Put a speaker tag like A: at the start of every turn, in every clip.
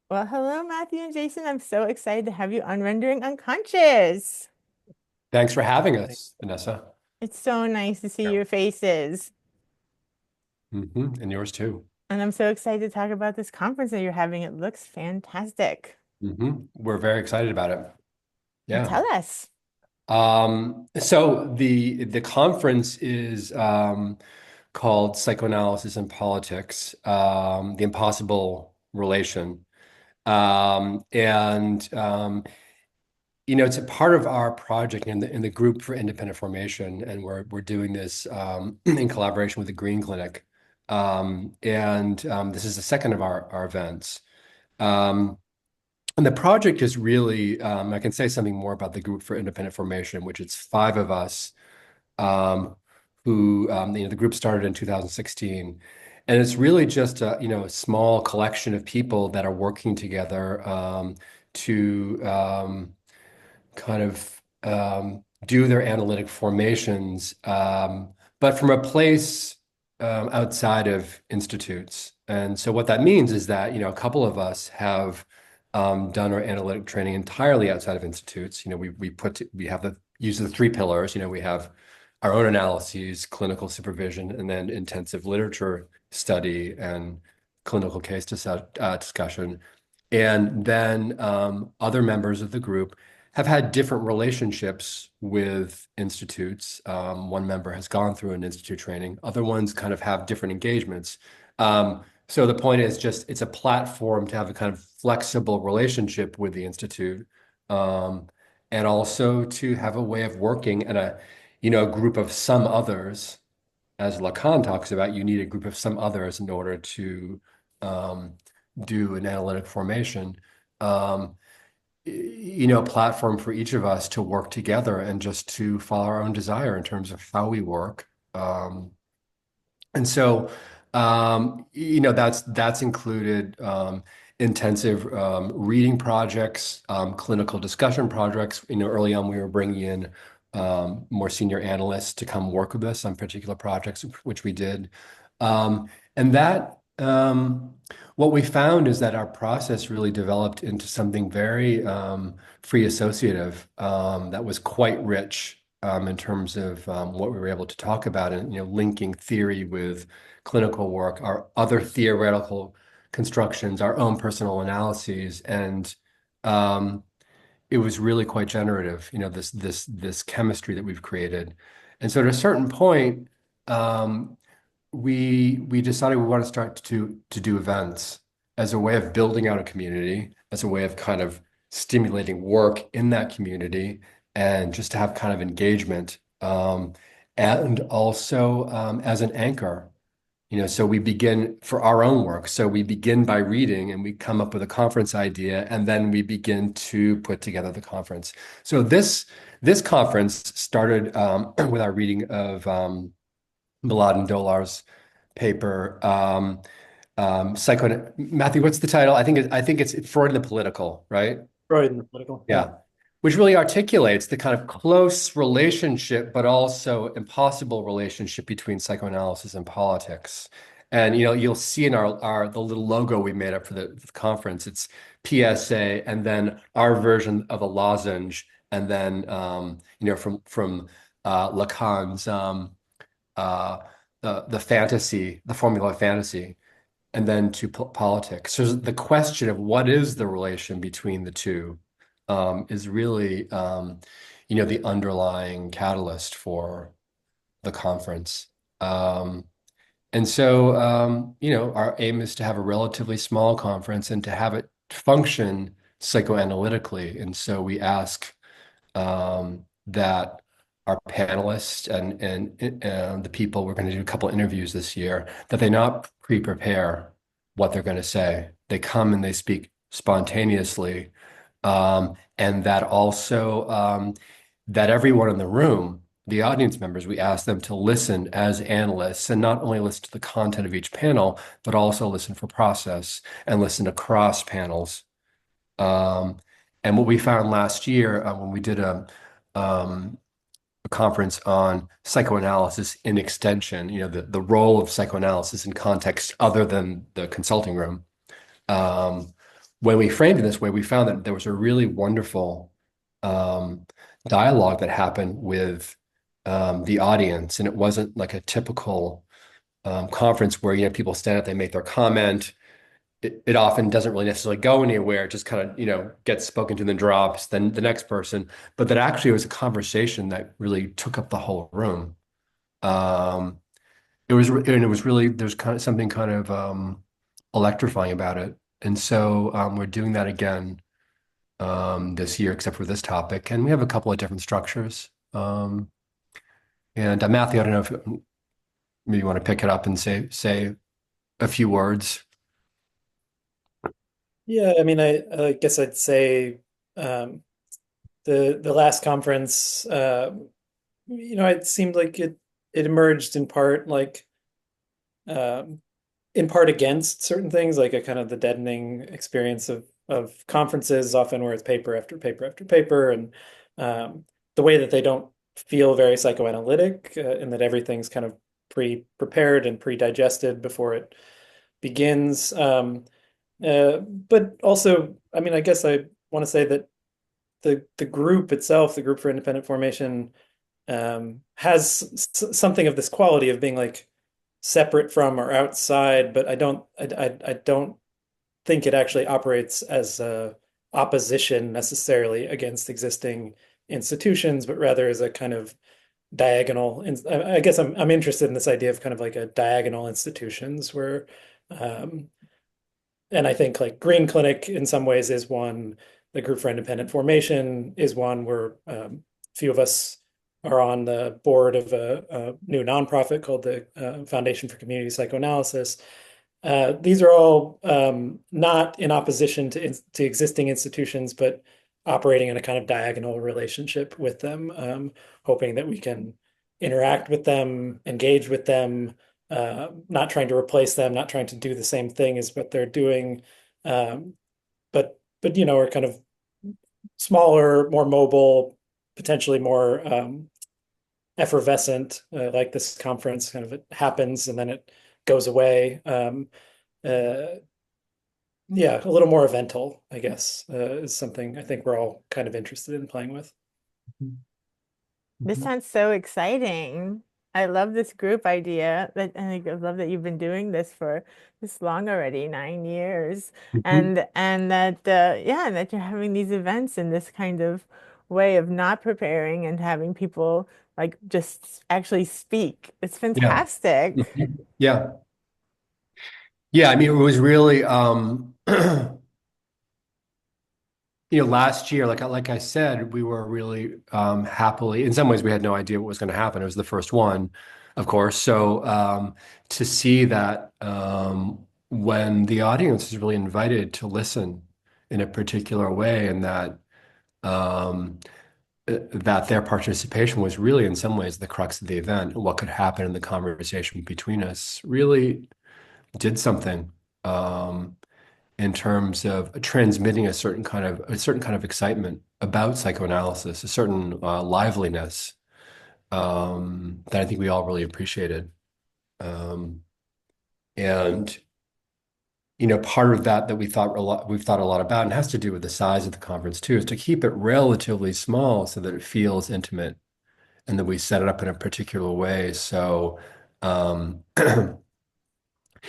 A: Well, hello, Matthew and Jason. I'm so excited to have you on Rendering Unconscious.
B: Thanks for having us, Vanessa.
A: It's so nice to see
B: Yeah.
A: your faces.
B: And yours too.
A: And I'm so excited to talk about this conference that you're having. It looks fantastic.
B: We're very excited about it.
A: Well,
B: Yeah.
A: tell us.
B: So the conference is called Psychoanalysis and Politics, the Impossible Relation. And it's a part of our project in the group for independent formation, and we're doing this in collaboration with the Green Clinic. And this is the second of our events. Um, and the project is really, I can say something more about the group for independent formation, which it's five of us um, who, the group started in 2016. And it's really just a small collection of people that are working together to kind of do their analytic formations, but from a place outside of institutes. And so what that means is that, a couple of us have done our analytic training entirely outside of institutes. We have the use of the three pillars. We have our own analyses, clinical supervision, and then intensive literature study and clinical case discussion. And then other members of the group have had different relationships with institutes. One member has gone through an institute training. Other ones kind of have different engagements. So the point is just it's a platform to have a kind of flexible relationship with the institute, um, and also to have a way of working and a group of some others. As Lacan talks about, you need a group of some others in order to um, do an analytic formation. Um, Platform for each of us to work together and just to follow our own desire in terms of how we work. And so, that's included intensive reading projects, clinical discussion projects. Early on we were bringing in more senior analysts to come work with us on particular projects, which we did. And that what we found is that our process really developed into something very free associative that was quite rich in terms of what we were able to talk about and linking theory with clinical work, our other theoretical constructions, our own personal analyses, and um, it was really quite generative. This chemistry that we've created, and so at a certain point. We decided we want to start to do events as a way of building out a community, as a way of kind of stimulating work in that community, and just to have kind of engagement, and also as an anchor. So we begin for our own work. So we begin by reading and we come up with a conference idea, and then we begin to put together the conference. So this conference started with our reading of Milad and Dolar's paper. Matthew, what's the title? I think it's Freud and the Political, right?
C: Freud in the political. Yeah.
B: Yeah. Which really articulates the kind of close relationship, but also impossible relationship between psychoanalysis and politics. And you'll see in our the little logo we made up for the conference, it's PSA, and then our version of a lozenge, and then from Lacan's uh, the fantasy, the formula of fantasy, and then to politics. So the question of what is the relation between the two is really, the underlying catalyst for the conference. And so, our aim is to have a relatively small conference and to have it function psychoanalytically. And so we ask that our panelists and the people we're going to do a couple interviews this year that they not pre-prepare what they're going to say. They come and they speak spontaneously, and that also that everyone in the room, the audience members, we ask them to listen as analysts and not only listen to the content of each panel, but also listen for process and listen across panels. Um, and what we found last year when we did a conference on psychoanalysis in extension, the role of psychoanalysis in context other than the consulting room, um, when we framed it this way, we found that there was a really wonderful um, dialogue that happened with the audience, and it wasn't like a typical conference where people stand up, they make their comment. It often doesn't really necessarily go anywhere. It just kind of gets spoken to, then drops, then the next person. But that actually was a conversation that really took up the whole room. Um, it was really there's kind of something kind of electrifying about it. And so we're doing that again this year, except for this topic. And we have a couple of different structures. And Matthew, I don't know if maybe you want to pick it up and say a few words.
C: Yeah, I mean, I guess I'd say um, the last conference, it seemed like it emerged um, in part against certain things, like a kind of the deadening experience of conferences, often where it's paper after paper after paper, and the way that they don't feel very psychoanalytic, and that everything's kind of pre-prepared and pre-digested before it begins. But also, I mean, I guess I want to say that the group itself, the group for independent formation, has something of this quality of being like separate from or outside, but I don't think it actually operates as a opposition necessarily against existing institutions, but rather as a kind of diagonal. I guess I'm interested in this idea of kind of like a diagonal institutions where um, and I think like Green Clinic in some ways is one. The Group for Independent Formation is one where a few of us are on the board of a new nonprofit called the Foundation for Community Psychoanalysis. These are all not in opposition to existing institutions, but operating in a kind of diagonal relationship with them, hoping that we can interact with them, engage with them, not trying to replace them, not trying to do the same thing as what they're doing, um, but are kind of smaller, more mobile, potentially more effervescent, like this conference kind of it happens and then it goes away. Uh, yeah, a little more evental, I guess, is something I think we're all kind of interested in playing with.
A: This
B: Mhm.
A: sounds so exciting. I love this group idea that, and I love that you've been doing this for this long already, 9 years,
B: Mhm.
A: and that yeah, and that you're having these events in this kind of way of not preparing and having people like just actually speak. It's
B: Yeah.
A: fantastic.
B: Mhm. Yeah. Yeah. I mean, it was really, last year, like I said, we were really happily. In some ways, we had no idea what was going to happen. It was the first one, of course. So to see that when the audience is really invited to listen in a particular way, and um, that their participation was really, in some ways, the crux of the event, and what could happen in the conversation between us, really did something. In terms of transmitting a certain kind of excitement about psychoanalysis, a certain liveliness that I think we all really appreciated. Um, and part of that we've thought a lot about, and has to do with the size of the conference too, is to keep it relatively small so that it feels intimate, and that we set it up in a particular way. So um,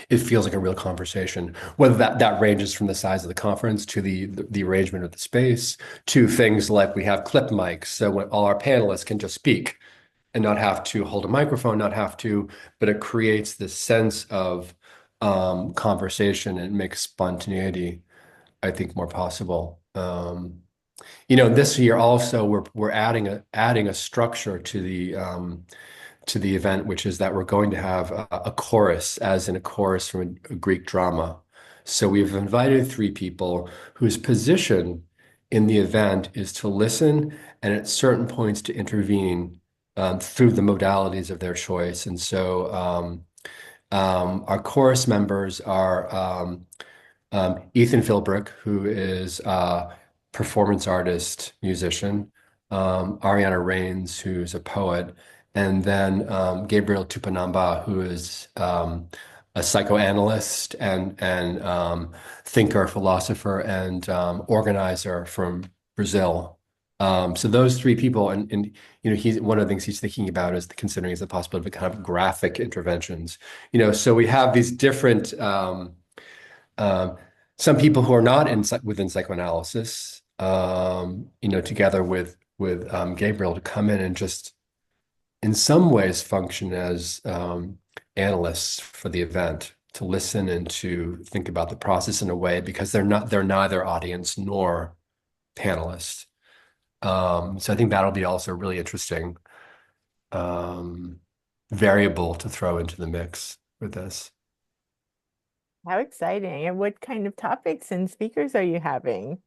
B: it feels like a real conversation, whether that ranges from the size of the conference to the arrangement of the space to things like we have clip mics, so when all our panelists can just speak and not have to hold a microphone, but it creates this sense of conversation and makes spontaneity, I think, more possible. This year also we're adding a structure to the event, which is that we're going to have a chorus, as in a chorus from a Greek drama. So we've invited three people whose position in the event is to listen and at certain points to intervene through the modalities of their choice. And so our chorus members are Ethan Philbrick, who is a performance artist, musician, Ariana Reigns, who's a poet, and then Gabriel Tupanamba, who is a psychoanalyst and thinker, philosopher, and organizer from Brazil. So those three people, and he's one of the things he's thinking about is considering is the possibility of kind of graphic interventions. So we have these different um, some people who are not within psychoanalysis, together with Gabriel to come in and just in some ways function as analysts for the event, to listen and to think about the process in a way because they're neither audience nor panelists. So I think that'll be also a really interesting um, variable to throw into the mix with this.
A: How exciting. And what kind of topics and speakers are you having?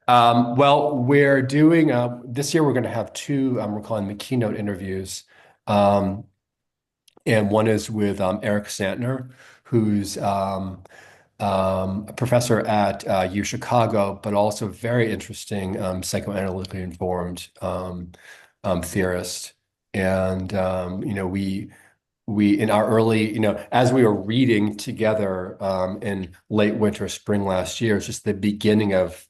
B: Well, we're doing this year. We're going to have two. We're calling them keynote interviews, um, and one is with Eric Santner, who's a professor at U Chicago, but also very interesting psychoanalytically informed theorist. And we in our early, as we were reading together in late winter, spring last year, it's just the beginning of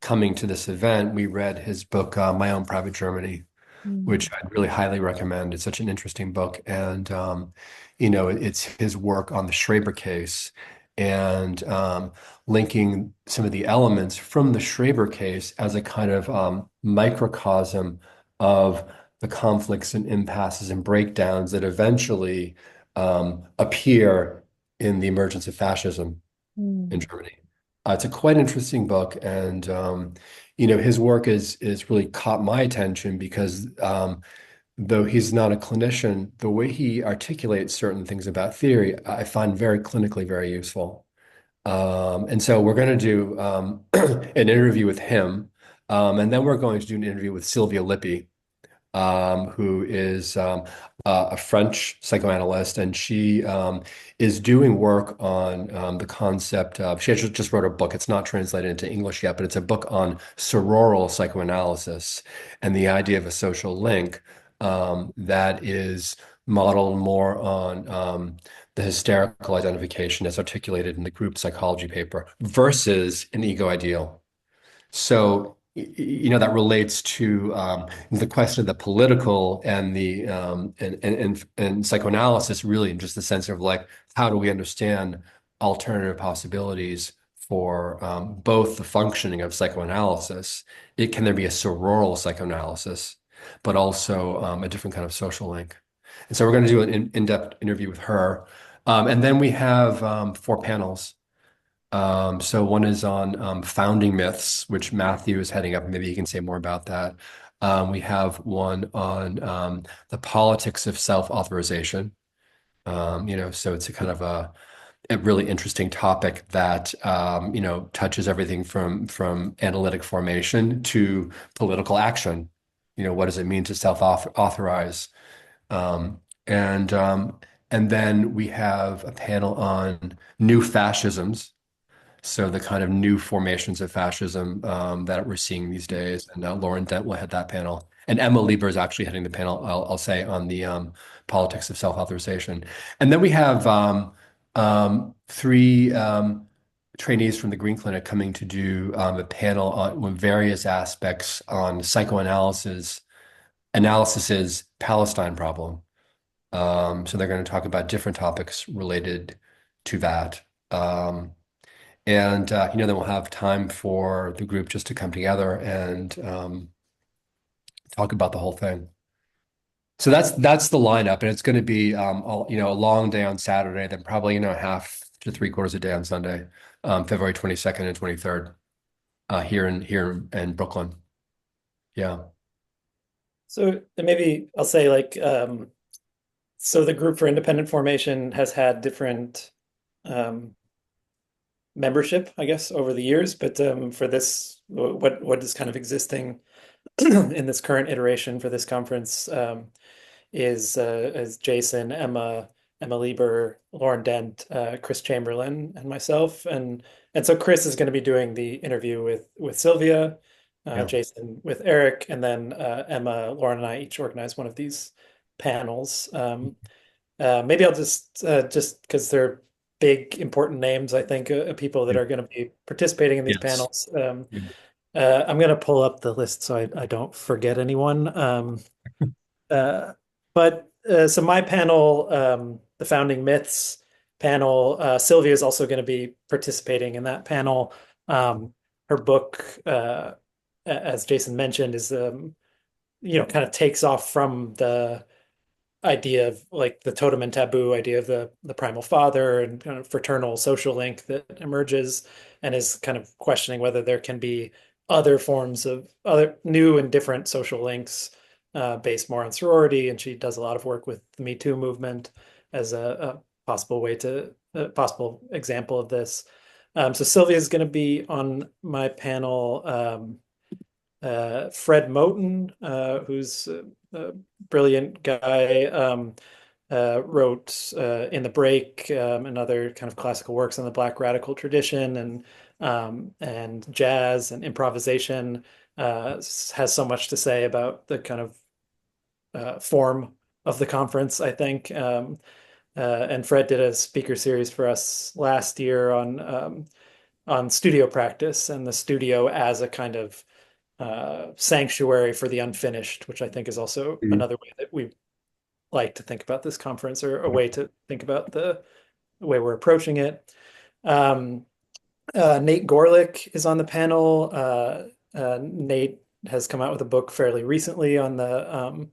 B: coming to this event, we read his book, My Own Private Germany,
A: Mm.
B: which I'd really highly recommend. It's such an interesting book. And, it's his work on the Schreber case and linking some of the elements from the Schreber case as a kind of microcosm of the conflicts and impasses and breakdowns that eventually appear in the emergence of fascism in
A: Mm.
B: Germany. It's a quite interesting book, and his work is really caught my attention because though he's not a clinician, the way he articulates certain things about theory, I find very clinically very useful. And so we're going to do an interview with him, and then we're going to do an interview with Sylvia Lippi, who is a French psychoanalyst, and she is doing work on the concept of, she actually just wrote a book. It's not translated into English yet, but it's a book on sororal psychoanalysis and the idea of a social link that is modeled more on the hysterical identification as articulated in the group psychology paper versus an ego ideal. So, that relates to the question of the political and the and psychoanalysis, really, in just the sense of like, how do we understand alternative possibilities for both the functioning of psychoanalysis? Can there be a sororal psychoanalysis, but also a different kind of social link? And so we're going to do an in-depth interview with her. And then we have four panels. So one is on founding myths, which Matthew is heading up. Maybe he can say more about that. We have one on the politics of self-authorization. So it's a kind of a really interesting topic that touches everything from analytic formation to political action. What does it mean to self-authorize? Um, and and then we have a panel on new fascisms, so the kind of new formations of fascism that we're seeing these days, and Lauren Dent will head that panel, and Emma Lieber is actually heading the panel. I'll say on the politics of self-authorization, and then we have three trainees from the Green Clinic coming to do a panel on various aspects on analysis's Palestine problem. So they're going to talk about different topics related to that. And then we'll have time for the group just to come together and talk about the whole thing. So that's the lineup, and it's going to be a long day on Saturday, then probably half to three-quarters a day on Sunday, February 22nd and 23rd, here in Brooklyn. Yeah.
C: So maybe I'll say like so the group for independent formation has had different um, membership, I guess, over the years. But for this, what is kind of existing in this current iteration for this conference is Jason, Emma Lieber, Lauren Dent, Chris Chamberlain, and myself. And so Chris is going to be doing the interview with Sylvia,
B: Yeah.
C: Jason with Eric, and then Emma, Lauren, and I each organize one of these panels. Maybe I'll just because they're big, important names, I think, people that
B: Yeah.
C: are going to be participating in these
B: Yes.
C: panels.
B: Yeah.
C: I'm going to pull up the list so I don't forget anyone. Uh, so my panel, the Founding Myths panel, Sylvia is also going to be participating in that panel. Her book, as Jason mentioned, is kind of takes off from the idea of like the totem and taboo idea of the primal father and kind of fraternal social link that emerges and is kind of questioning whether there can be other forms of other new and different social links based more on sorority. And she does a lot of work with the Me Too movement as a possible way to a possible example of this. So Sylvia is going to be on my panel. Fred Moten, who's a brilliant guy, wrote In the Break and other kind of classical works on the Black radical tradition and jazz and improvisation. Has so much to say about the kind of form of the conference, I think. And Fred did a speaker series for us last year on studio practice and the studio as a kind of sanctuary for the unfinished, which I think is also
B: Mhm.
C: another way that we like to think about this conference or a way to think about the way we're approaching it. Um, Nate Gorlick is on the panel. Nate has come out with a book fairly recently on the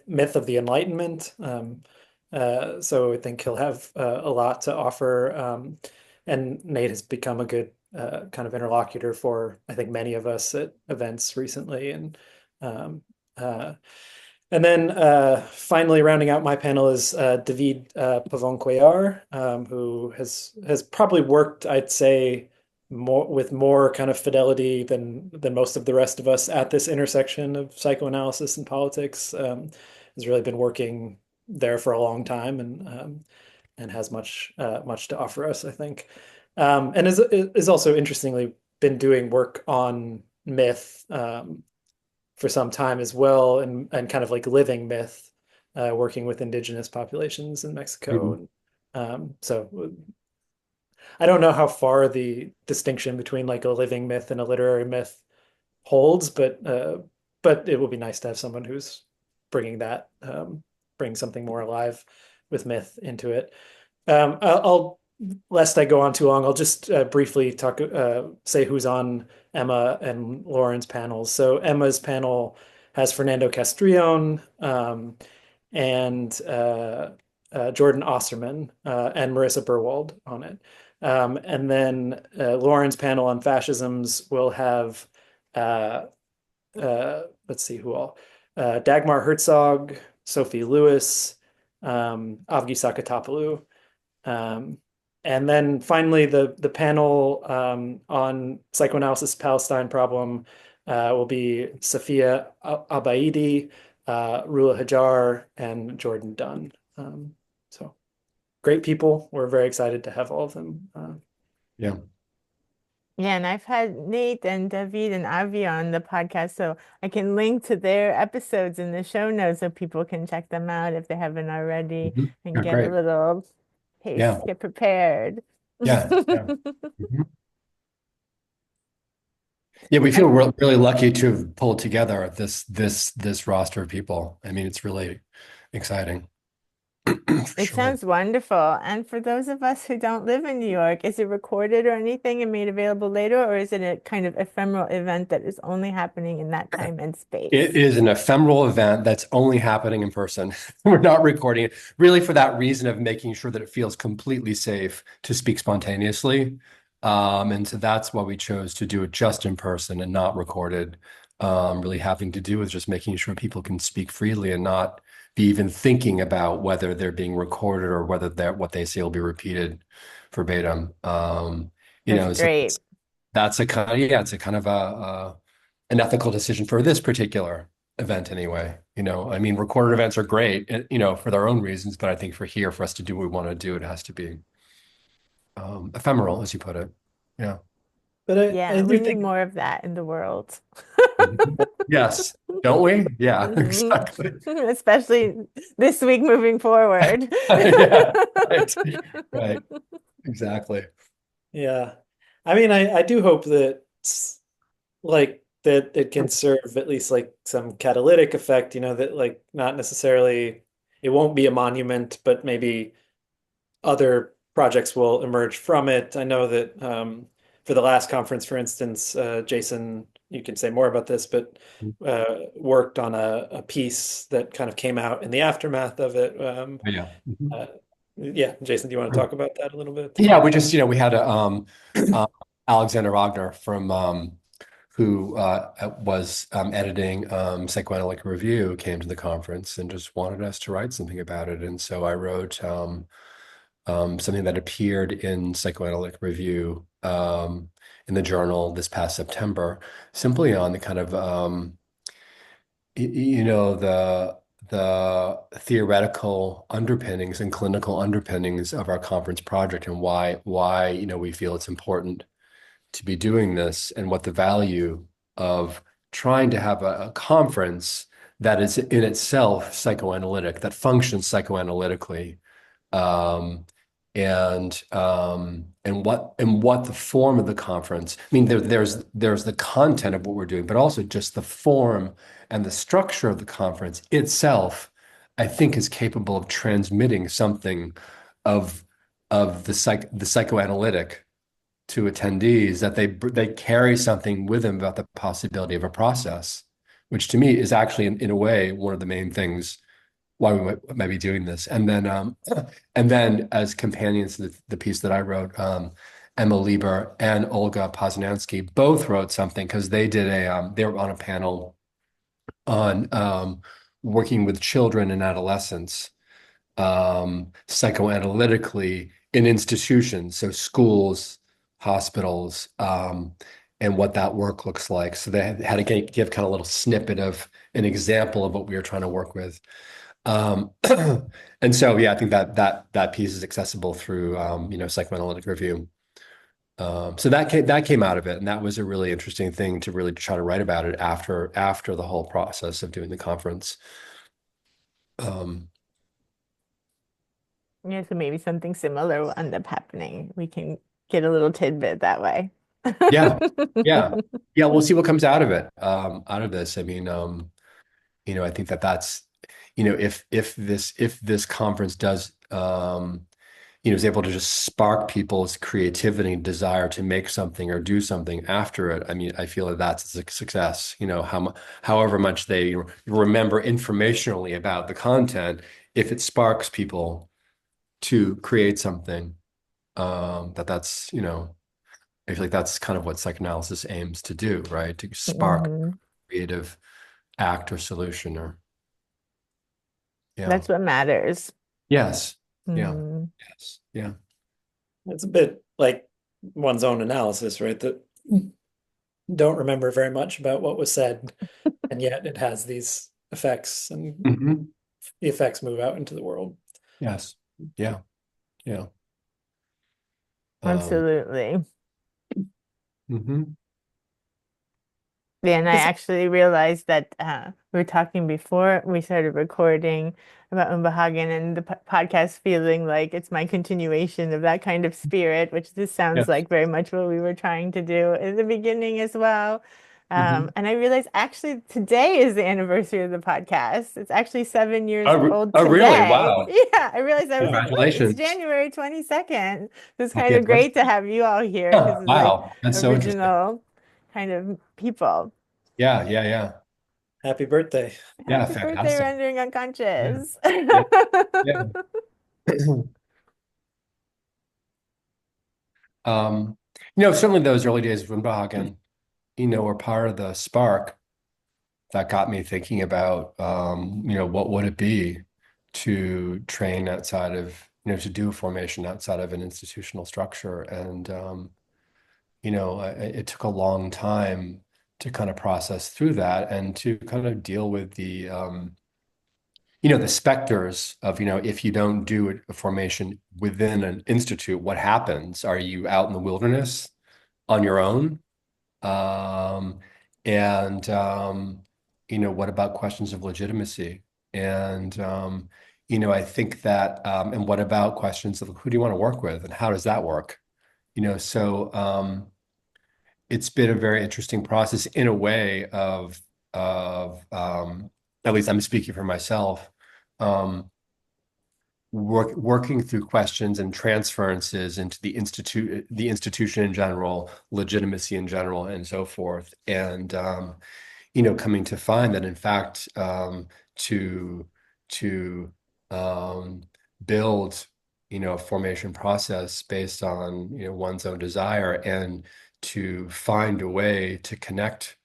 C: myth of the Enlightenment. So I think he'll have a lot to offer. And Nate has become a good kind of interlocutor for I think many of us at events recently. Um, uh, and then finally rounding out my panel is David Pavon-Cuellar, who has probably worked, I'd say, more kind of fidelity than most of the rest of us at this intersection of psychoanalysis and politics. Has really been working there for a long time and has much to offer us, I think. And is also interestingly been doing work on myth for some time as well, and kind of like living myth, working with indigenous populations in Mexico.
B: Mhm.
C: And so I don't know how far the distinction between like a living myth and a literary myth holds, but it will be nice to have someone who's bringing that bring something more alive with myth into it. I'll lest I go on too long, I'll just briefly say who's on Emma and Lauren's panels. So Emma's panel has Fernando Castrillon and Jordan Osterman and Marissa Burwald on it. And then Lauren's panel on fascisms will have uh, let's see who all Dagmar Herzog, Sophie Lewis, Avgi Sakatopoulou. Um, and then finally, the panel on psychoanalysis Palestine problem will be Safia Abaidi, Rula Hajar, and Jordan Dunn. So great people. We're very excited to have all of them.
B: Yeah.
A: Yeah, and I've had Nate and David and Avi on the podcast, so I can link to their episodes in the show notes so people can check them out if they haven't already
B: Mhm.
A: and
B: Yeah,
A: get a
B: great.
A: little
B: Yeah.
A: taste, get prepared.
B: Yeah. Yeah. Mhm. Yeah, we feel
A: And
B: really lucky to have pulled together this roster of people. I mean, it's really exciting for
A: it
B: sure.
A: sounds wonderful. And for those of us who don't live in New York, is it recorded or anything and made available later, or is it a kind of ephemeral event that is only happening in that time and
B: It
A: space?
B: is an ephemeral event that's only happening in person. We're not recording it really for that reason of making sure that it feels completely safe to speak spontaneously. And so that's why we chose to do it just in person and not recorded. Really having to do with just making sure people can speak freely and not be even thinking about whether they're being recorded or whether what they say will be repeated verbatim.
A: That's
B: So
A: great.
B: that's a kind of, yeah, it's a kind of an ethical decision for this particular event anyway. I mean, recorded events are great, for their own reasons, but I think for us to do what we want to do, it has to be ephemeral, as you put it. Yeah.
C: But I
A: Yeah,
C: do
A: we need
C: think
A: more of that in the world.
B: Yes, don't we? Yeah,
A: Mhm.
B: exactly.
A: Especially this week moving forward.
B: Yeah, right, right, exactly.
C: Yeah. I mean, I do hope that like that it can serve at least like some catalytic effect, that like not necessarily it won't be a monument, but maybe other projects will emerge from it. I know that for the last conference, for instance, Jason, you can say more about this, but worked on a piece that kind of came out in the aftermath of it.
B: Yeah.
C: Uh, yeah, Jason, do you want to talk about that a little bit?
B: Yeah, we just, we had a Alexander Wagner from who was editing Psychoanalytic Review came to the conference and just wanted us to write something about it. And so I wrote something that appeared in Psychoanalytic Review in the journal this past September, simply on the kind of the theoretical underpinnings and clinical underpinnings of our conference project and why we feel it's important to be doing this and what the value of trying to have a conference that is in itself psychoanalytic, that functions psychoanalytically, um, and what the form of the conference. I mean, there's the content of what we're doing, but also just the form and the structure of the conference itself, I think, is capable of transmitting something of the psychoanalytic to attendees, that they carry something with them about the possibility of a process, which to me is actually in a way one of the main things why we might be doing this. And then as companions to the piece that I wrote, Emma Lieber and Olga Poznansky both wrote something because they were on a panel on working with children and adolescents psychoanalytically in institutions, so schools, hospitals, and what that work looks like. So they had to give kind of a little snippet of an example of what we were trying to work with. Um, and so, yeah, I think that piece is accessible through, Psychoanalytic Review. So that came out of it, and that was a really interesting thing to really try to write about it after the whole process of doing the conference. Um,
A: Yeah, so maybe something similar will end up happening. We can get a little tidbit that way.
B: yeah, yeah, yeah. We'll see what comes out of it, out of this. I mean, I think that's, if this conference does, is able to just spark people's creativity and desire to make something or do something after it. I mean, I feel that that's a success. However much they remember informationally about the content, if it sparks people to create something, I feel like that's kind of what psychoanalysis aims to do, right? To spark
A: Hmm.
B: creative act or solution or yeah.
A: That's what matters.
B: Yes. Yeah.
A: Mm.
B: Yes. Yeah.
C: It's a bit like one's own analysis, right? That don't remember very much about what was said, and yet it has these effects, and
B: Hmm.
C: the effects move out into the world.
B: Yes. Yeah. Yeah. Um,
A: Absolutely.
B: hmm.
A: Yeah, and I
C: Is-
A: actually realized that we were talking before we started recording about Unbehagen and the podcast feeling like it's my continuation of that kind of spirit, which this sounds
B: Yes.
A: like very much what we were trying to do in the beginning as well.
B: Hmm.
A: And I realized actually today is the anniversary of the podcast. It's actually 7 years old
B: Oh, really?
A: today.
B: Wow.
A: Yeah, I realized I was like, wait, it's
B: Congratulations.
A: January 22nd. It's kind
B: Happy
A: of great to
B: anniversary.
A: have you all here
B: Yeah.
A: because it's like
B: Wow. That's so interesting.
A: original kind of people.
B: Yeah. Yeah. Yeah.
C: Happy birthday.
B: Yeah.
A: Happy birthday,
B: Fantastic.
A: Rendering
B: Yeah.
A: Unconscious.
B: Yeah. Yeah. Um, certainly those early days of Windhagen, were part of the spark that got me thinking about, what would it be to train outside of, to do a formation outside of an institutional structure. And, it took a long time to kind of process through that and to kind of deal with the specters of, if you don't do a formation within an institute, what happens? Are you out in the wilderness on your own? Um, And what about questions of legitimacy? And I think that and what about questions of who do you want to work with and how does that work? So it's been a very interesting process in a way of at least I'm speaking for myself, um, working through questions and transferences into the institution in general, legitimacy in general, and so forth. And coming to find that in fact, to to um, build, a formation process based on, one's own desire and to find a way to connect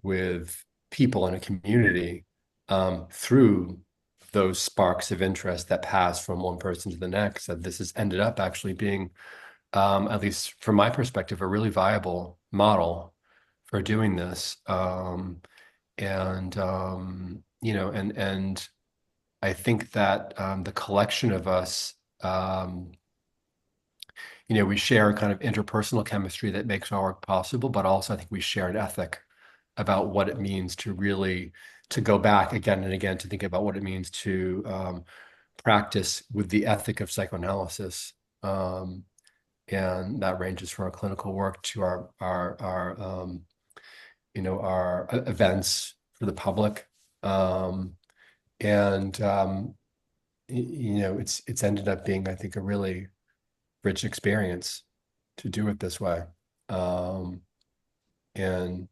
B: with people in a community through those sparks of interest that pass from one person to the next, that this has ended up actually being, at least from my perspective, a really viable model for doing this. And I think that the collection of us, we share a kind of interpersonal chemistry that makes our work possible, but also I think we share an ethic about what it means to really to go back again and again to think about what it means to practice with the ethic of psychoanalysis. And that ranges from our clinical work to our events for the public. Um, and it's ended up being, I think, a really rich experience to do it this way. Um, and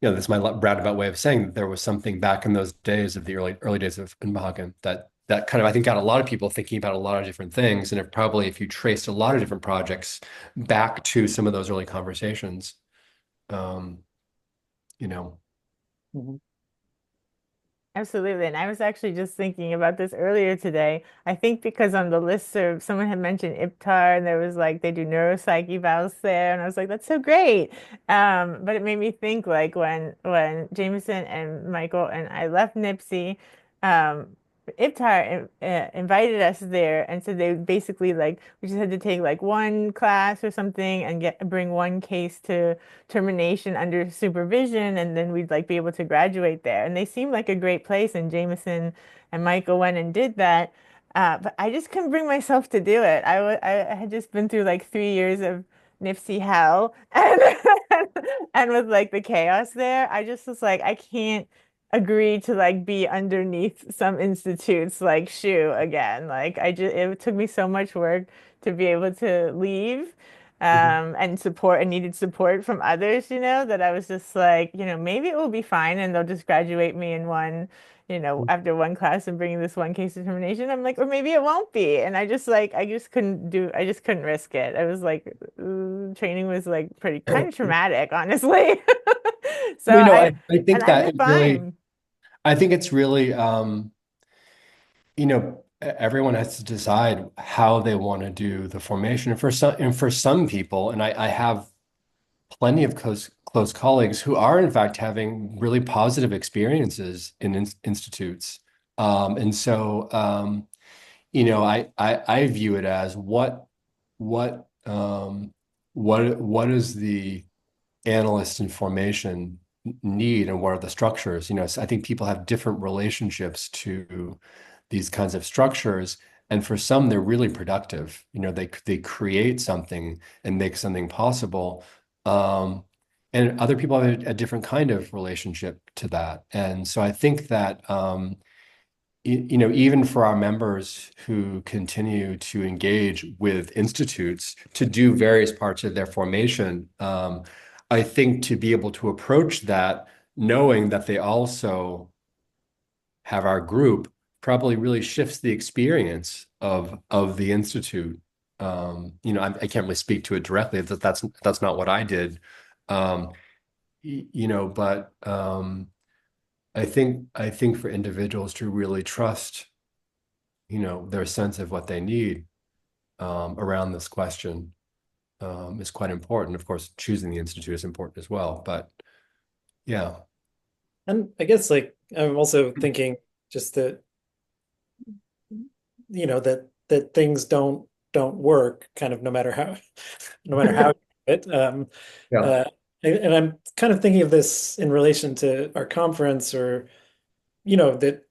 B: that's my roundabout way of saying that there was something back in those days of the early days of Unbehagen that kind of I think got a lot of people thinking about a lot of different things. And if you traced a lot of different projects back to some of those early conversations, um, you know.
C: Mhm.
A: Absolutely. And I was actually just thinking about this earlier today. I think because on the listserv, someone had mentioned IPTAR and there was like they do neuropsych evals there. And I was like, that's so great. But it made me think like when Jameson and Michael and I left Nipsey, IPTAR invited us there and so they basically like we just had to take like one class or something and bring one case to termination under supervision, and then we'd like be able to graduate there. And they seemed like a great place, and Jameson and Michael went and did that. But I just couldn't bring myself to do it. I had just been through like 3 years of Nipsey hell, and and with like the chaos there, I just was like, I can't agree to like be underneath some institute's like shoe again. Like it took me so much work to be able to leave
B: Mhm.
A: and support and needed support from others, that I was just like, maybe it will be fine and they'll just graduate me in one, after one class and bring this one case determination. I'm like, or maybe it won't be. And I just couldn't risk it. I was like, training was like pretty kind of traumatic, honestly. So
B: Well, I
A: and
B: think
A: I've
B: that
A: been
B: it really,
A: fine.
B: I think it's really, everyone has to decide how they want to do the formation. And for some people, and I have plenty of close colleagues who are in fact having really positive experiences in institutes. And so, I view it as what, what is the analyst in formation need and what are the structures? So I think people have different relationships to these kinds of structures. And for some, they're really productive. They create something and make something possible. Um, and other people have a different kind of relationship to that. And so I think that even for our members who continue to engage with institutes to do various parts of their formation, I think to be able to approach that, knowing that they also have our group, probably really shifts the experience of the institute. I can't really speak to it directly. That's not what I did. Um, but I think for individuals to really trust their sense of what they need around this question is quite important. Of course, choosing the institute is important as well. But yeah.
C: And I guess like I'm also thinking just that that things don't work kind of no matter how no matter how you do it.
B: Yeah.
C: And I'm kind of thinking of this in relation to our conference, or that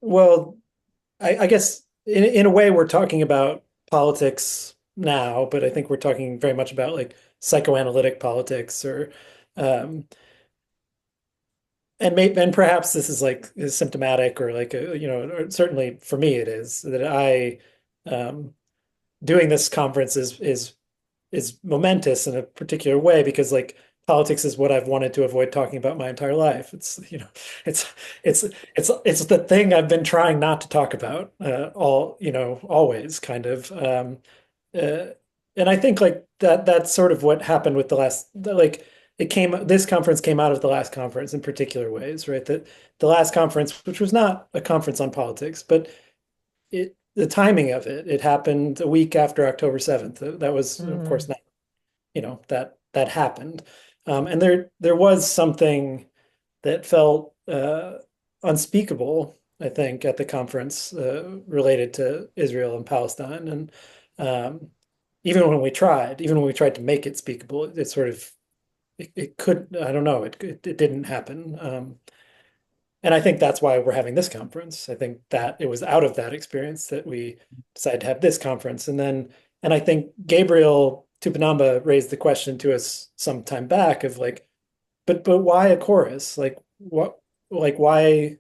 C: well, I guess in a way we're talking about politics now, but I think we're talking very much about like psychoanalytic politics, or um, and perhaps this is like is symptomatic, or like or certainly for me it is that I um, doing this conference is momentous in a particular way, because like politics is what I've wanted to avoid talking about my entire life. It's it's it's the thing I've been trying not to talk about always kind of. Uh, and I think like that's sort of what happened with the last like this conference came out of the last conference in particular ways, right? That the last conference, which was not a conference on politics, but the timing of it happened a week after October 7th. That was, of
A: Mm-hmm.
C: course, not, that happened. And there was something that felt unspeakable, I think, at the conference related to Israel and Palestine. And um, even when we tried to make it speakable, it sort of it could, I don't know, it didn't happen. And I think that's why we're having this conference. I think that it was out of that experience that we decided to have this conference. And I think Gabriel Tupanamba raised the question to us some time back of like, but why a chorus? Like what, like why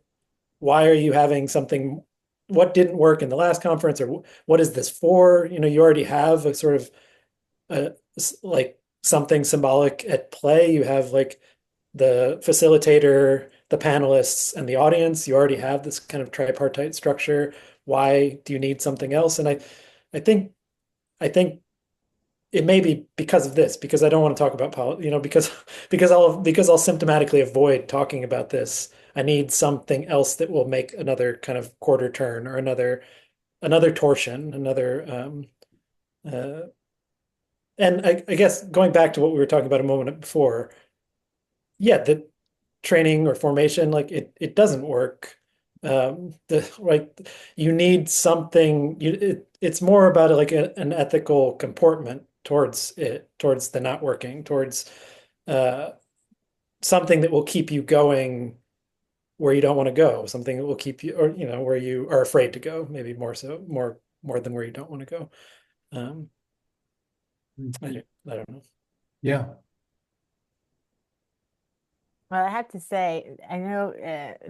C: are you having something? What didn't work in the last conference, or what is this for? You already have a sort of uh, like something symbolic at play. You have like the facilitator, the panelists, and the audience. You already have this kind of tripartite structure. Why do you need something else? And I think, I think it may be because of this, because I don't want to talk about because I'll symptomatically avoid talking about this. I need something else that will make another kind of quarter turn, or another torsion, another uh, and I guess going back to what we were talking about a moment before, yeah, the training or formation, like it doesn't work. The like you need something. It's more about like an ethical comportment towards it, towards the not working, towards uh, something that will keep you going where you don't want to go, something that will keep you, or where you are afraid to go, maybe more than where you don't want to go. Um, I don't know.
B: Yeah.
A: Well, I have to say, I know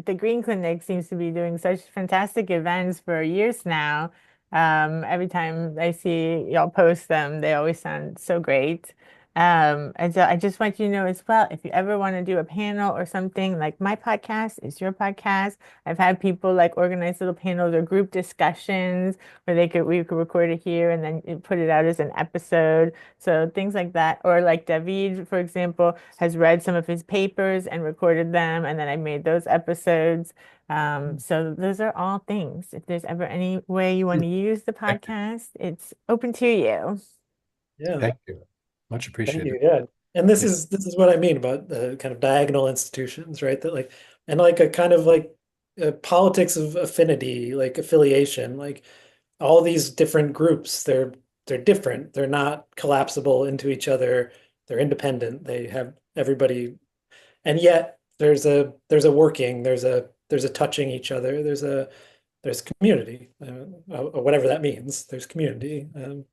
A: the Green Clinic seems to be doing such fantastic events for years now. Every time I see y'all post them, they always sound so great. And so I just want you to know as well, if you ever want to do a panel or something, like my podcast is your podcast. I've had people like organize little panels or group discussions where we could record it here and then put it out as an episode. So things like that. Or like David, for example, has read some of his papers and recorded them, and then I made those episodes. So those are all things. If there's ever any way you want to use the
B: Thank you.
A: podcast, it's open to you.
C: Yeah.
B: Thank you. Much
C: Thank
B: appreciated.
C: you. Yeah. And this
B: Yeah.
C: is what I mean about the kind of diagonal institutions, right? That like, and like a kind of like politics of affinity, like affiliation, like all these different groups, they're different. They're not collapsible into each other. They're independent. They have everybody, and yet there's a working, there's a touching each other. There's community, whatever that means. There's community.
B: Mm.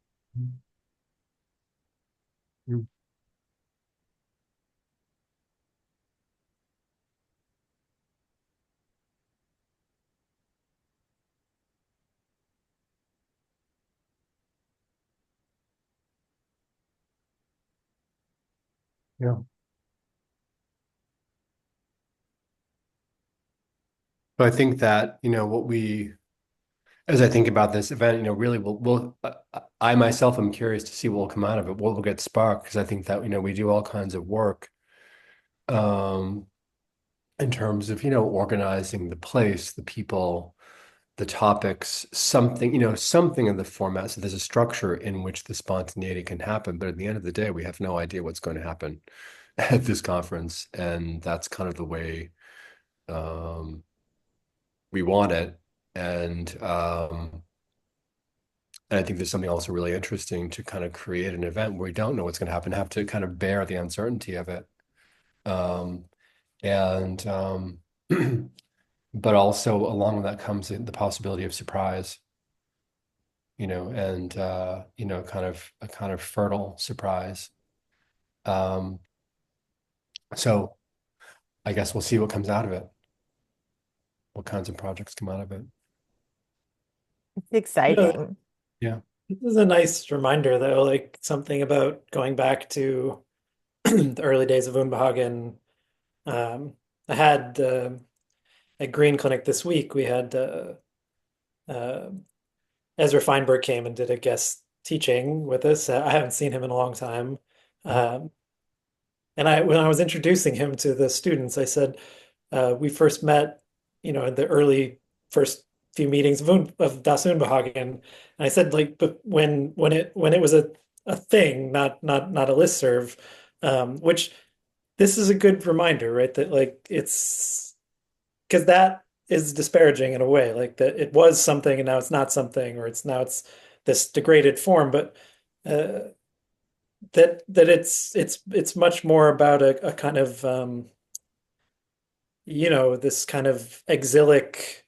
B: Yeah. So I think that, as I think about this event, really I myself am curious to see what will come out of it, what will get sparked, because I think that, we do all kinds of work um, in terms of, organizing the place, the people, the topics, something, something in the format. So there's a structure in which the spontaneity can happen. But at the end of the day, we have no idea what's going to happen at this conference. And that's kind of the way um, we want it. And And I think there's something also really interesting to kind of create an event where we don't know what's going to happen, have to kind of bear the uncertainty of it. Um, and but also along with that comes the possibility of surprise, and kind of a kind of fertile surprise. Um, so I guess we'll see what comes out of it, what kinds of projects come out of it.
A: It's
C: Yeah,
A: exciting.
B: Yeah.
C: this is a nice reminder though, like something about going back to the early days of Unbehagen. Um, I had at Green Clinic this week, we had uh, Ezra Feinberg came and did a guest teaching with us. I haven't seen him in a long time. Um, and when I was introducing him to the students, I said, we first met, in the early first few meetings of Das Unbehagen. And I said, like, but when it was a thing, not a listserv, which this is a good reminder, right? That like it's because that is disparaging in a way, like that it was something and now it's not something, or it's this degraded form, but uh, that it's much more about a kind of this kind of exilic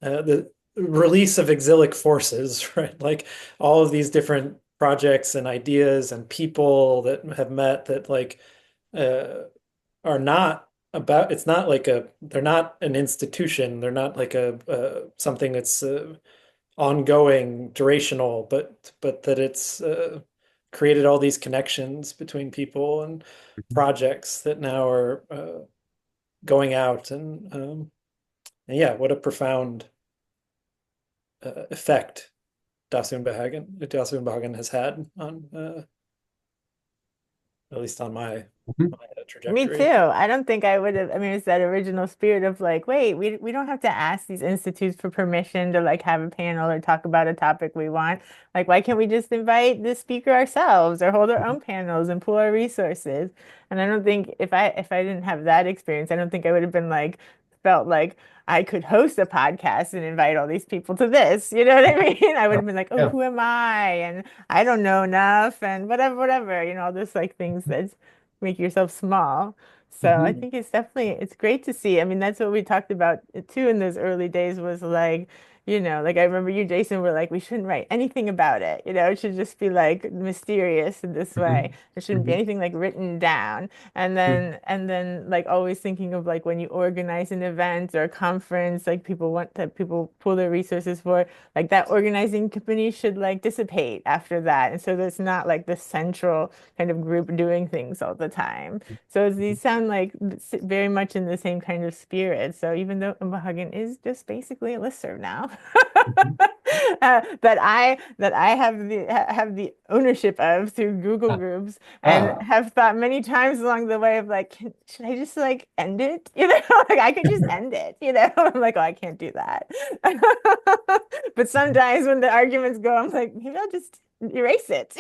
C: the release of exilic forces, right? Like all of these different projects and ideas and people that have met that like uh, are not about, it's not like they're not an institution, they're not like a something that's ongoing, durational, but that it's created all these connections between people and projects that now are going out and yeah, what a profound effect Das Unbehagen has had on at least on
B: Mhm.
C: my
A: Me too.
C: trajectory.
A: I don't think I would have. I mean, it's that original spirit of like, wait, we don't have to ask these institutes for permission to like have a panel or talk about a topic we want. Like, why can't we just invite the speaker ourselves or hold our own panels and pool our resources? And I don't think if I didn't have that experience, I don't think I would have been like felt like I could host a podcast and invite all these people to this. You know what I mean? I would
B: Yeah.
A: have been like, oh,
B: Yeah.
A: who am I? And I don't know enough and whatever, whatever, all this like things that make yourself small. So I
B: Mhm.
A: think it's great to see. I mean, that's what we talked about too in those early days was like, like I remember you, Jason, were like, we shouldn't write anything about it. It should just be like mysterious in this way.
B: Mhm.
A: There shouldn't be
B: Mhm.
A: anything like written down.
B: Mhm.
A: And then like always thinking of like when you organize an event or a conference, like people pull their resources for, like that organizing company should like dissipate after that. And so there's not like the central kind of group doing things all the time. So these sound like very much in the same kind of spirit. So even though Umbahagen is just basically a listserv now,
B: Mhm.
A: that I have the ownership of through Google
B: Ah,
A: Groups and
B: ah.
A: have thought many times along the way of like, should I just like end it? Like I could just end it. I'm like, oh, I can't do that. But sometimes when the arguments go, I'm like, maybe I'll just erase it.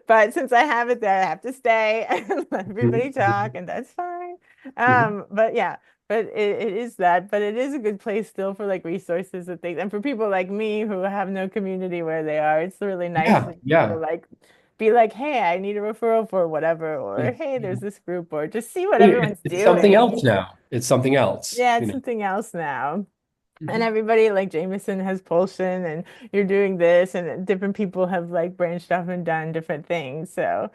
A: But since I have it there, I have to stay and let everybody talk, and that's fine.
B: Mhm.
A: But yeah, but it is that, but it is a good place still for like resources and things. And for people like me who have no community where they are, it's really nice
B: Yeah,
A: when people
B: yeah,
A: like be like, hey, I need a referral for whatever,
B: yeah,
A: or hey,
B: yeah.
A: there's this group, or just see what
B: It-
A: everyone's
B: it's something
A: doing.
B: else now. It's something else,
A: Yeah, it's something else now. And
B: Mhm.
A: everybody like Jameson has Polson and you're doing this and different people have like branched off and done different things. So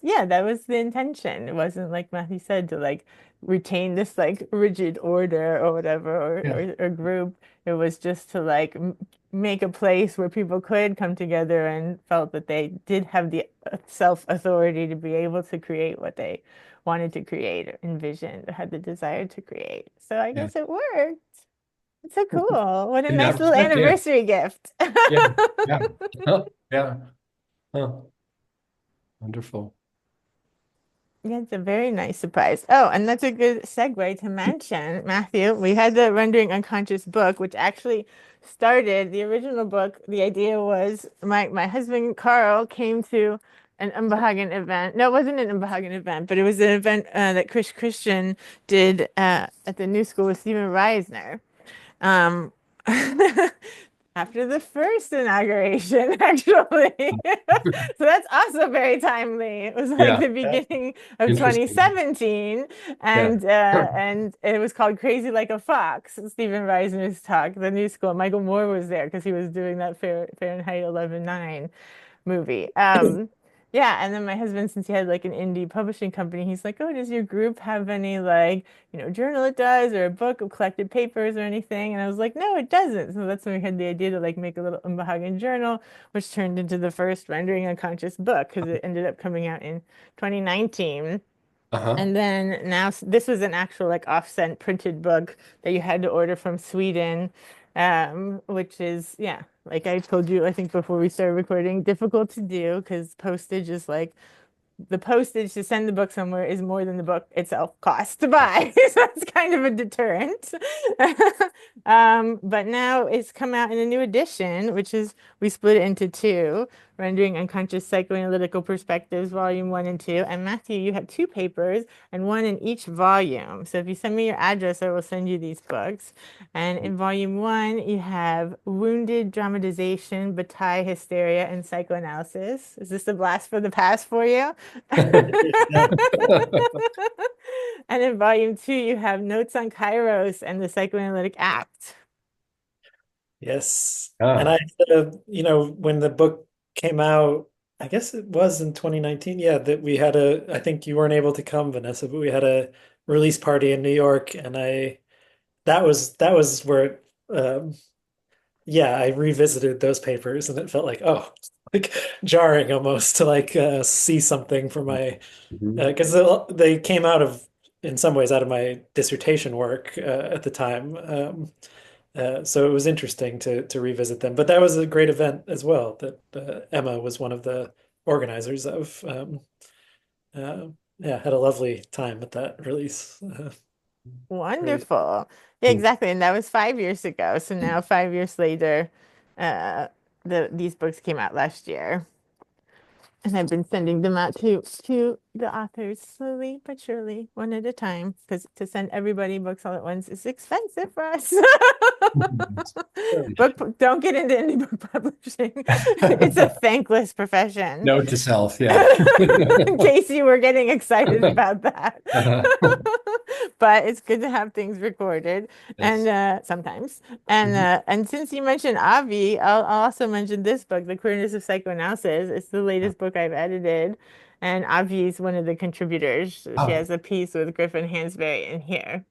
A: yeah, that was the intention. It wasn't like Matthew said to like retain this like rigid order or whatever
B: Yeah,
A: or group. It was just to like m make a place where people could come together and felt that they did have the self-authority to be able to create what they wanted to create or envisioned or had the desire to create. So I
B: yeah.
A: guess it worked. It's so cool. What a
B: In that
A: nice little
B: respect, yeah,
A: anniversary gift.
B: yeah, yeah. Huh, yeah. Huh. Wonderful.
A: Yeah, it's a very nice surprise. Oh, and that's a good segue to mention, Matthew. We had the Rendering Unconscious book, which actually started the original book. The idea was my husband Carl came to an Umbahagen event. No, it wasn't an Umbahagen event, but it was an event that Christian did at the New School with Stephen Reisner. Um, After the first inauguration, actually. So that's also very timely. It was like
B: Yeah,
A: the beginning of
B: interesting.
A: 2017,
B: Yeah.
A: and it was called Crazy Like a Fox, Stephen Reisner's talk, the new school. Michael Moore was there because he was doing that Fahrenheit 11/9 movie. Yeah, and then my husband, since he had like an indie publishing company, he's like, "Oh, does your group have any like, journal it does or a book of collected papers or anything?" And I was like, "No, it doesn't." So that's when we had the idea to like make a little Unbehagen journal, which turned into the first Rendering Unconscious book because it ended up coming out in 2019.
B: Uh-huh.
A: And then now this was an actual like offset printed book that you had to order from Sweden, which is, yeah, like I told you, I think before we started recording, difficult to do because postage is like the postage to send the book somewhere is more than the book itself costs to buy. So that's kind of a deterrent. But now it's come out in a new edition, which is we split it into two, Rendering Unconscious Psychoanalytical Perspectives, Volume 1 and 2. And Matthew, you have two papers and one in each volume. So if you send me your address, I will send you these books. And in Volume 1, you have Wounded Dramatization, Bataille Hysteria, and Psychoanalysis. Is this a blast for the past for you?
C: Yeah.
A: And in volume 2, you have Notes on Kairos and the Psychoanalytic Act.
C: Yes. And
B: Ah.
C: when the book came out, I guess it was in 2019. Yeah, that we had I think you weren't able to come, Vanessa, but we had a release party in New York, and that was where, yeah, I revisited those papers, and it felt like, oh, like jarring almost to like see something from my
B: Mhm.
C: because they came out of in some ways out of my dissertation work at the time. So it was interesting to revisit them. But that was a great event as well that Emma was one of the organizers of. Uh, yeah, had a lovely time at that release. Release.
A: Wonderful. Yeah, exactly. And that was 5 years ago. So now 5 years later, uh, these books came out last year. And I've been sending them out to the authors slowly but surely, one at a time, because to send everybody books all at once is expensive for us.
C: Sure.
A: Don't get into indie book publishing. It's a thankless profession.
B: Note to self, yeah.
A: In case you were getting excited about that.
B: Uh-huh.
A: But it's good to have things recorded and
B: Yes.
A: sometimes. And
B: Mhm.
A: uh and since you mentioned Avi, I'll also mention this book, The Queerness of Psychoanalysis. It's the latest book I've edited. And Avi is one of the contributors. She
B: Oh.
A: has a piece with Griffin Hansberry in here.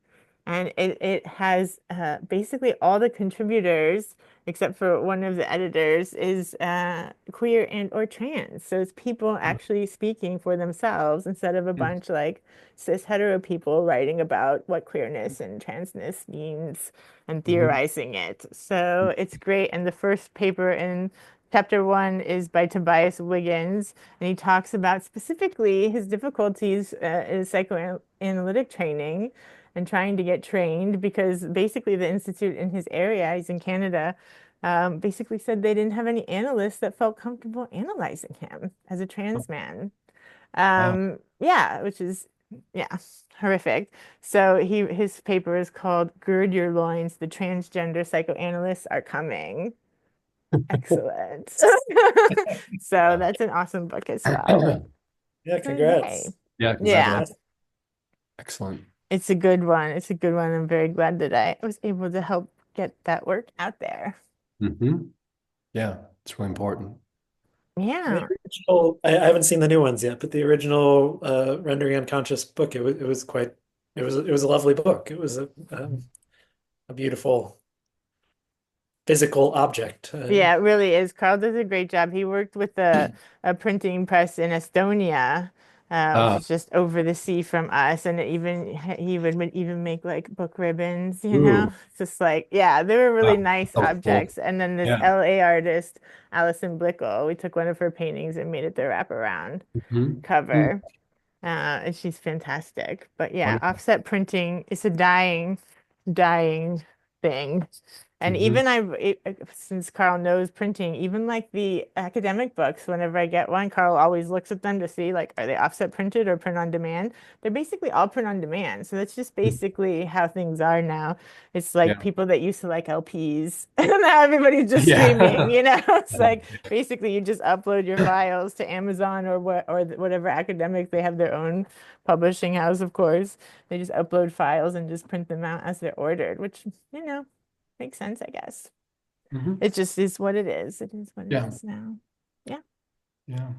A: And it has basically all the contributors, except for one of the editors, is queer and or trans. So it's people actually speaking for themselves instead of a bunch like cis hetero people writing about what queerness and transness means and
B: Mhm.
A: theorizing it. So it's great. And the first paper in chapter 1 is by Tobias Wiggins, and he talks about specifically his difficulties in psychoanalytic training and trying to get trained because basically the institute in his area, he's in Canada, basically said they didn't have any analysts that felt comfortable analyzing him as a trans man.
B: Wow.
A: Yeah, which is, yeah, horrific. So his paper is called Gird Your Loins, the Transgender Psychoanalysts Are Coming. Excellent. So
B: Wow.
A: that's an awesome book as well.
C: Yeah,
A: So yay.
C: congrats.
B: Yeah,
A: Yeah.
B: congratulations. Excellent.
A: It's a good one. It's a good one. I'm very glad that I was able to help get that work out there.
B: Yeah, it's really important.
C: The
A: Yeah.
C: original, I haven't seen the new ones yet, but the original Rendering Unconscious book, it was quite, it was a lovely book. It was a beautiful physical object.
A: Yeah, it really is. Carl does a great job. He worked with a printing press in Estonia, which
B: Ah,
A: is just over the sea from us. And he would even make like book ribbons, you know?
B: ooh,
A: It's just like, yeah, they were really
B: ah,
A: nice
B: so cool.
A: objects. And then this
B: Yeah.
A: LA artist, Alison Blickel, we took one of her paintings and made it the wraparound
B: Mm.
A: cover. And she's fantastic. But yeah,
B: Wonderful.
A: offset printing is a dying thing. And
B: Hmm.
A: even since Carl knows printing, even like the academic books, whenever I get one, Carl always looks at them to see like, are they offset printed or print on demand? They're basically all print on demand. So that's just basically how things are now. It's like
B: Yeah.
A: people that used to like LPs and now everybody's just streaming,
B: Yeah.
A: you know? It's like basically you just upload your files to Amazon or whatever academic, they have their own publishing house, of course. They just upload files and just print them out as they're ordered, which, you know, makes sense, I guess.
B: Hmm.
A: It just is what it is. It is what it
B: Yeah.
A: is now. Yeah.
B: Yeah.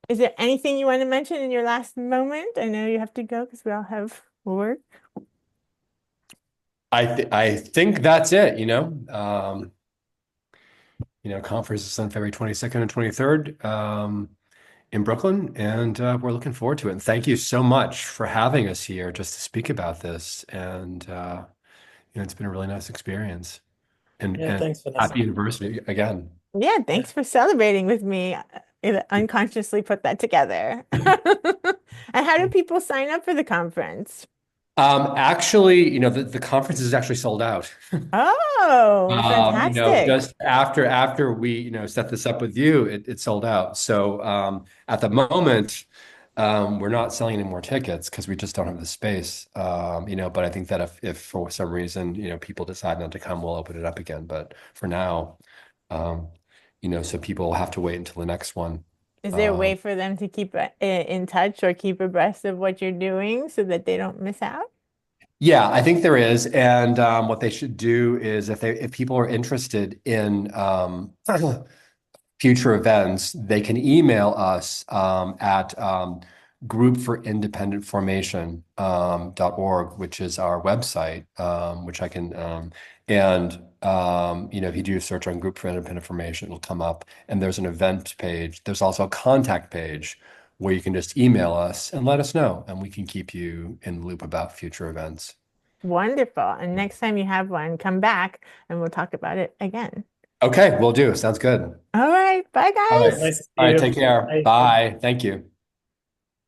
A: Is there anything you want to mention in your last moment? I know you have to go because we all have work.
B: I think that's it, conference is on February 22nd and 23rd in Brooklyn, and we're looking forward to it. And thank you so much for having us here just to speak about this. And it's been a really nice experience.
C: Yeah,
B: And
C: thanks, Vanessa.
B: happy anniversary again.
A: Yeah,
C: Yeah.
A: thanks for celebrating with me. I unconsciously put that together. And how do people sign up for the conference?
B: Actually, the conference is actually sold out.
A: Oh, fantastic.
B: Just after we, set this up with you, it sold out. So at the moment, we're not selling any more tickets because we just don't have the space. But I think that if for some reason, people decide not to come, we'll open it up again. But for now, um, so people will have to wait until the next one.
A: Is there a way
B: Um,
A: for them to keep in touch or keep abreast of what you're doing so that they don't miss out?
B: Yeah, I think there is. And what they should do is if people are interested in future events, they can email us at group for independent formation .org, which is our website, which I can and if you do a search on group for independent formation, it'll come up. And there's an event page. There's also a contact page where you can just email us and let us know, and we can keep you in the loop about future events.
A: Wonderful. And next time you have one, come back and we'll talk about it again.
B: Okay, will do. Sounds good.
A: All right. Bye,
B: All
C: All right,
B: right.
A: guys.
C: nice to see
B: All right,
C: you.
B: take care.
C: Bye.
B: Bye. Thank you.